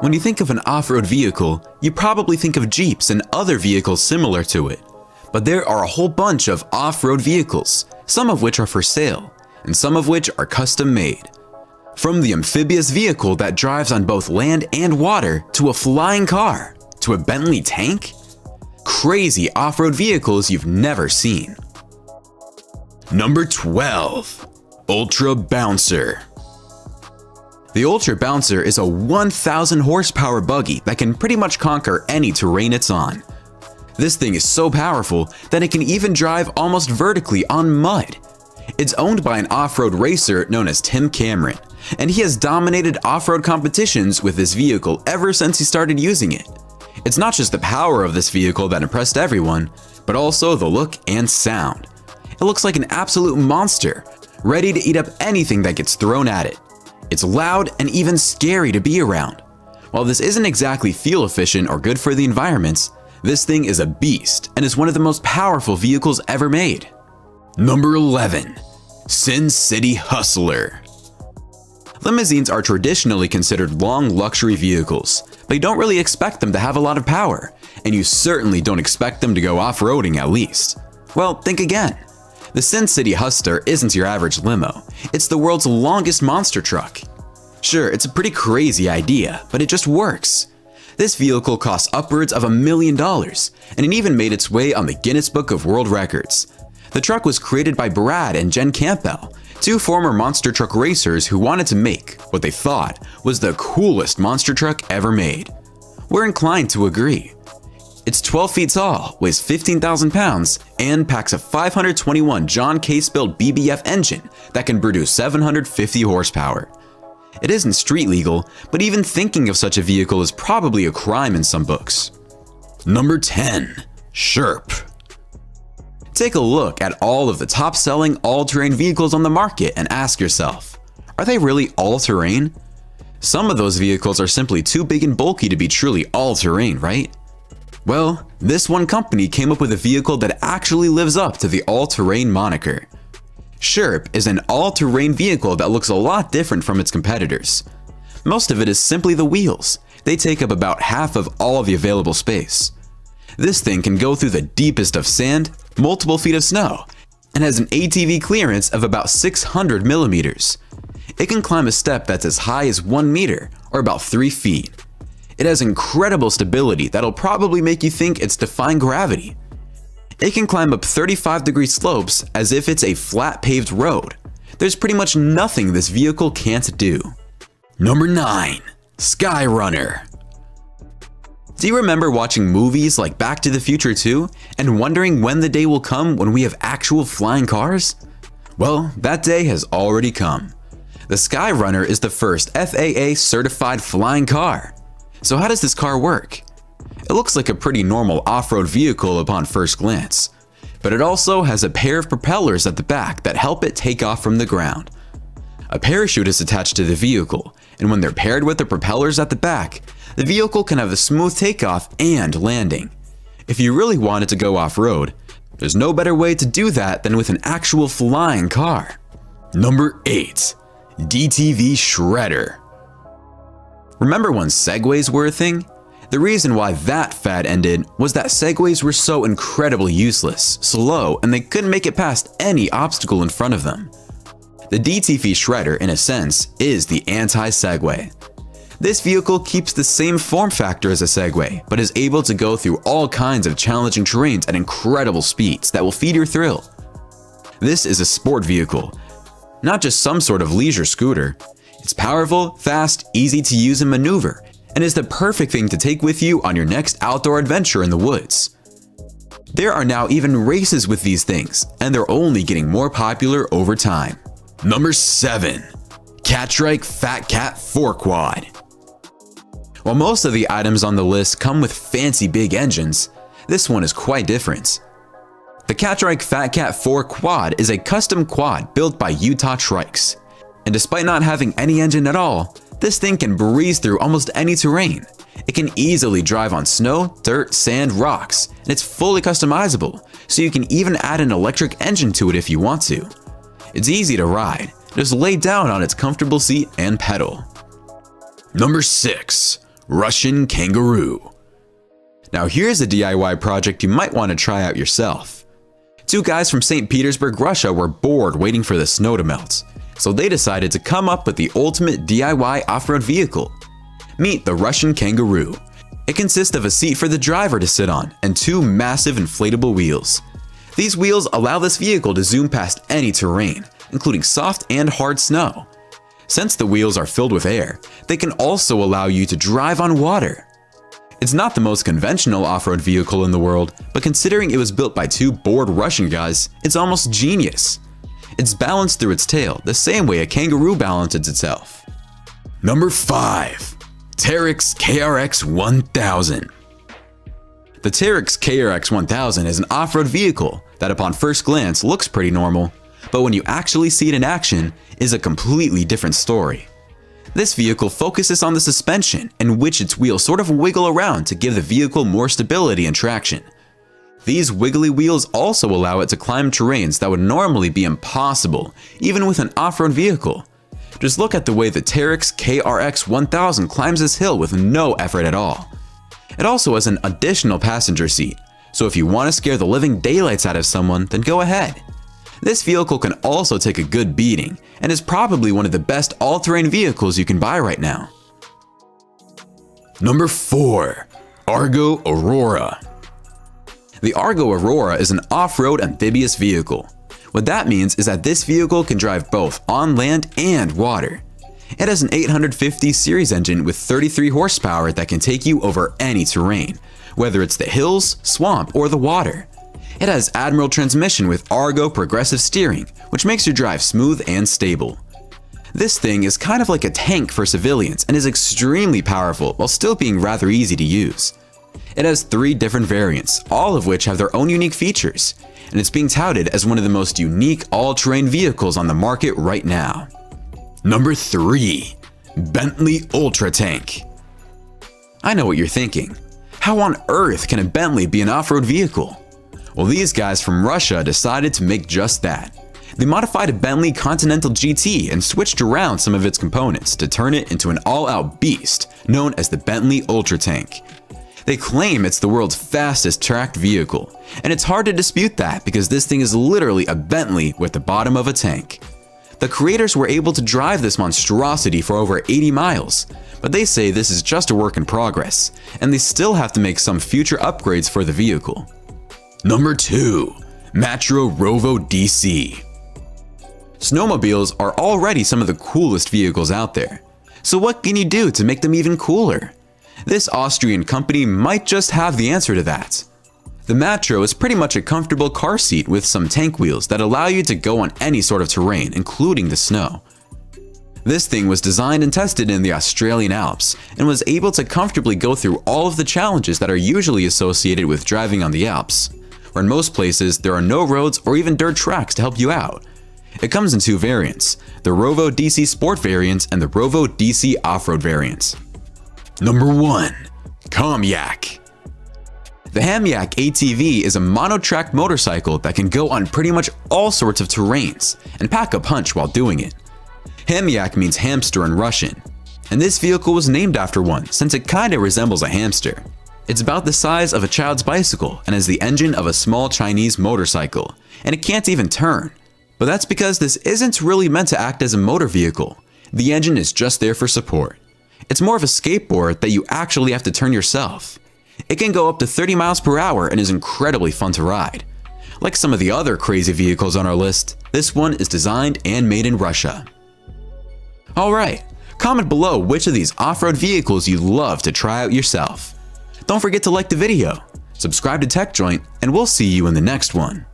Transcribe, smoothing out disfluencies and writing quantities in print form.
When you think of an off-road vehicle, you probably think of Jeeps and other vehicles similar to it. But there are a whole bunch of off-road vehicles, some of which are for sale, and some of which are custom made. From the amphibious vehicle that drives on both land and water, to a flying car, to a Bentley tank. Crazy off-road vehicles you've never seen. Number 12. Ultra Bouncer. The Ultra Bouncer is a 1,000 horsepower buggy that can pretty much conquer any terrain it's on. This thing is so powerful that it can even drive almost vertically on mud. It's owned by an off-road racer known as Tim Cameron, and he has dominated off-road competitions with this vehicle ever since he started using it. It's not just the power of this vehicle that impressed everyone, but also the look and sound. It looks like an absolute monster, ready to eat up anything that gets thrown at it. It's loud and even scary to be around. While this isn't exactly fuel efficient or good for the environment, this thing is a beast and is one of the most powerful vehicles ever made. Number 11. Sin City Hustler. Limousines are traditionally considered long luxury vehicles, but you don't really expect them to have a lot of power, and you certainly don't expect them to go off-roading at least. Well, think again. The Sin City Hustler isn't your average limo, it's the world's longest monster truck. Sure, it's a pretty crazy idea, but it just works. This vehicle costs upwards of $1 million, and it even made its way on the Guinness Book of World Records. The truck was created by Brad and Jen Campbell, two former monster truck racers who wanted to make what they thought was the coolest monster truck ever made. We're inclined to agree. It's 12 feet tall, weighs 15,000 pounds, and packs a 521 John Case-built BBF engine that can produce 750 horsepower. It isn't street legal, but even thinking of such a vehicle is probably a crime in some books. Number 10. Sherp. Take a look at all of the top-selling all-terrain vehicles on the market and ask yourself, are they really all-terrain? Some of those vehicles are simply too big and bulky to be truly all-terrain, right? Well, this one company came up with a vehicle that actually lives up to the all-terrain moniker. Sherp is an all-terrain vehicle that looks a lot different from its competitors. Most of it is simply the wheels. They take up about half of all of the available space. This thing can go through the deepest of sand, multiple feet of snow, and has an ATV clearance of about 600 millimeters. It can climb a step that's as high as 1 meter, or about 3 feet. It has incredible stability that'll probably make you think it's defying gravity. It can climb up 35-degree slopes as if it's a flat paved road. There's pretty much nothing this vehicle can't do. Number 9. Skyrunner. Do you remember watching movies like Back to the Future 2 and wondering when the day will come when we have actual flying cars? Well, that day has already come. The Skyrunner is the first FAA certified flying car. So how does this car work? It looks like a pretty normal off-road vehicle upon first glance, but it also has a pair of propellers at the back that help it take off from the ground. A parachute is attached to the vehicle, and when they're paired with the propellers at the back, the vehicle can have a smooth takeoff and landing. If you really wanted to go off-road, there's no better way to do that than with an actual flying car. Number 8. DTV Shredder. Remember when Segways were a thing? The reason why that fad ended was that Segways were so incredibly useless, slow, and they couldn't make it past any obstacle in front of them. The DTV Shredder, in a sense, is the anti-Segway. This vehicle keeps the same form factor as a Segway, but is able to go through all kinds of challenging terrains at incredible speeds that will feed your thrill. This is a sport vehicle, not just some sort of leisure scooter. It's powerful, fast, easy to use and maneuver, and is the perfect thing to take with you on your next outdoor adventure in the woods. There are now even races with these things, and they're only getting more popular over time. Number 7. Catrike Fat Cat 4-Quad. While most of the items on the list come with fancy big engines, this one is quite different. The Catrike Fat Cat 4-Quad is a custom quad built by Utah Trikes. And despite not having any engine at all, this thing can breeze through almost any terrain. It can easily drive on snow, dirt, sand, rocks, and it's fully customizable, so you can even add an electric engine to it if you want to. It's easy to ride, just lay down on its comfortable seat and pedal. Number 6. Russian Kangaroo. Now here's a DIY project you might want to try out yourself. Two guys from St. Petersburg, Russia were bored waiting for the snow to melt, so they decided to come up with the ultimate DIY off-road vehicle. Meet the Russian Kangaroo. It consists of a seat for the driver to sit on and two massive inflatable wheels. These wheels allow this vehicle to zoom past any terrain, including soft and hard snow. Since the wheels are filled with air, they can also allow you to drive on water. It's not the most conventional off-road vehicle in the world, but considering it was built by two bored Russian guys, it's almost genius. It's balanced through its tail the same way a kangaroo balances itself. Number 5. Teryx KRX 1000. The Teryx KRX 1000 is an off-road vehicle that upon first glance looks pretty normal, but when you actually see it in action, is a completely different story. This vehicle focuses on the suspension, in which its wheels sort of wiggle around to give the vehicle more stability and traction. These wiggly wheels also allow it to climb terrains that would normally be impossible, even with an off-road vehicle. Just look at the way the Teryx KRX 1000 climbs this hill with no effort at all. It also has an additional passenger seat, so if you want to scare the living daylights out of someone, then go ahead. This vehicle can also take a good beating, and is probably one of the best all-terrain vehicles you can buy right now. Number 4. Argo Aurora. The Argo Aurora is an off-road amphibious vehicle. What that means is that this vehicle can drive both on land and water. It has an 850 series engine with 33 horsepower that can take you over any terrain, whether it's the hills, swamp, or the water. It has Admiral transmission with Argo progressive steering, which makes your drive smooth and stable. This thing is kind of like a tank for civilians and is extremely powerful while still being rather easy to use. It has 3 different variants, all of which have their own unique features, and it's being touted as one of the most unique all-terrain vehicles on the market right now. Number 3. Bentley Ultra Tank. I know what you're thinking. How on earth can a Bentley be an off-road vehicle? Well, these guys from Russia decided to make just that. They modified a Bentley Continental GT and switched around some of its components to turn it into an all-out beast known as the Bentley Ultra Tank. They claim it's the world's fastest tracked vehicle, and it's hard to dispute that because this thing is literally a Bentley with the bottom of a tank. The creators were able to drive this monstrosity for over 80 miles, but they say this is just a work in progress, and they still have to make some future upgrades for the vehicle. Number 2. Matro Rovo DC. Snowmobiles are already some of the coolest vehicles out there, so what can you do to make them even cooler? This Austrian company might just have the answer to that. The Matro is pretty much a comfortable car seat with some tank wheels that allow you to go on any sort of terrain, including the snow. This thing was designed and tested in the Australian Alps and was able to comfortably go through all of the challenges that are usually associated with driving on the Alps, where in most places there are no roads or even dirt tracks to help you out. It comes in 2 variants, the Rovo DC Sport variant and the Rovo DC Off-Road variant. Number 1. Hamyak. The Hamyak ATV is a monotrack motorcycle that can go on pretty much all sorts of terrains and pack a punch while doing it. Hamyak means hamster in Russian, and this vehicle was named after one since it kinda resembles a hamster. It's about the size of a child's bicycle and has the engine of a small Chinese motorcycle, and it can't even turn. But that's because this isn't really meant to act as a motor vehicle. The engine is just there for support. It's more of a skateboard that you actually have to turn yourself. It can go up to 30 miles per hour and is incredibly fun to ride. Like some of the other crazy vehicles on our list, this one is designed and made in Russia. Alright, comment below which of these off-road vehicles you'd love to try out yourself. Don't forget to like the video, subscribe to TechJoint, and we'll see you in the next one.